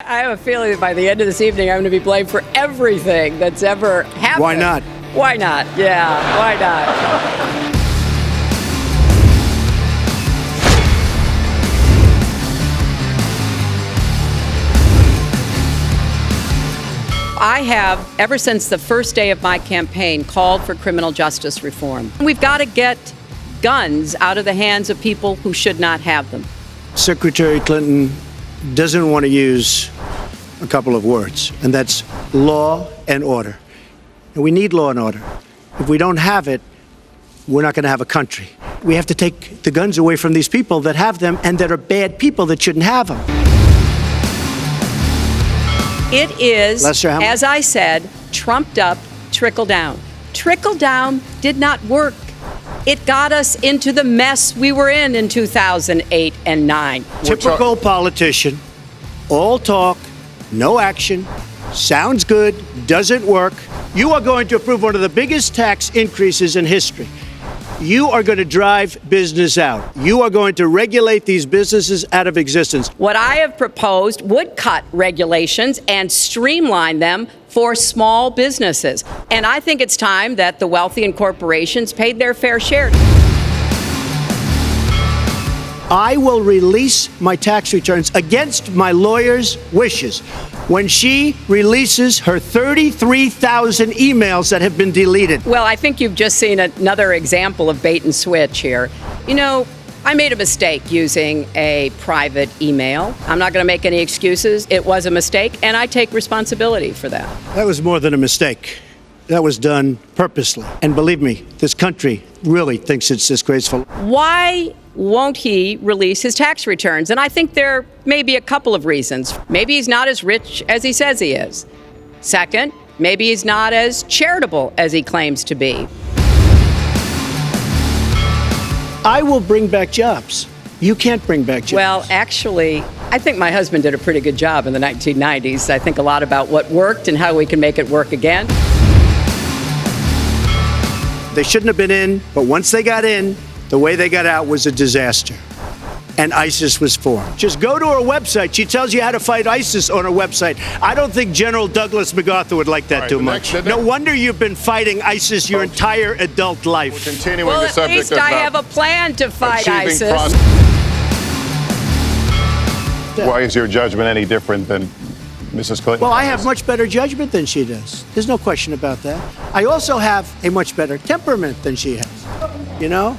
I have a feeling that by the end of this evening, I'm going to be blamed for everything that's ever happened. Why not? Why not? Yeah, why not? I have, ever since the first day of my campaign, called for criminal justice reform. We've got to get guns out of the hands of people who should not have them. Secretary Clinton doesn't want to use a couple of words, and that's law and order. And we need law and order. If we don't have it, we're not going to have a country. We have to take the guns away from these people that have them and that are bad people that shouldn't have them. It is, Lester, as I said, trumped up trickle down. Trickle down did not work. It got us into the mess we were in 2008 and 9. Typical politician, all talk, no action, sounds good, doesn't work. You are going to approve one of the biggest tax increases in history. You are going to drive business out. You are going to regulate these businesses out of existence. What I have proposed would cut regulations and streamline them for small businesses. And I think it's time that the wealthy and corporations paid their fair share. I will release my tax returns against my lawyer's wishes when she releases her 33,000 emails that have been deleted. Well, I think you've just seen another example of bait and switch here. You know, I made a mistake using a private email. I'm not going to make any excuses. It was a mistake, and I take responsibility for that. That was more than a mistake. That was done purposely. And believe me, this country really thinks it's disgraceful. Why won't he release his tax returns? And I think there may be a couple of reasons. Maybe he's not as rich as he says he is. Second, maybe he's not as charitable as he claims to be. I will bring back jobs. You can't bring back jobs. Well, actually, I think my husband did a pretty good job in the 1990s. I think a lot about what worked and how we can make it work again. They shouldn't have been in, but once they got in, the way they got out was a disaster. And ISIS was formed. Just go to her website. She tells you how to fight ISIS on her website. I don't think General Douglas MacArthur would like that too much. No wonder you've been fighting ISIS your entire adult life. We're continuing Well, the at subject least of I have a plan to fight ISIS. Why is your judgment any different than Mrs. Clinton? Well, I have much better judgment than she does. There's no question about that. I also have a much better temperament than she has, you know?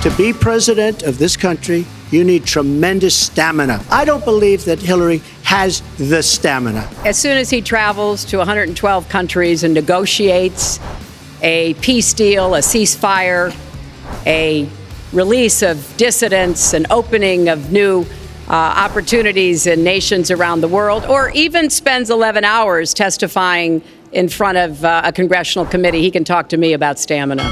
To be president of this country, you need tremendous stamina. I don't believe that Hillary has the stamina. As soon as he travels to 112 countries and negotiates a peace deal, a ceasefire, a release of dissidents, an opening of new opportunities in nations around the world, or even spends 11 hours testifying in front of a congressional committee, he can talk to me about stamina.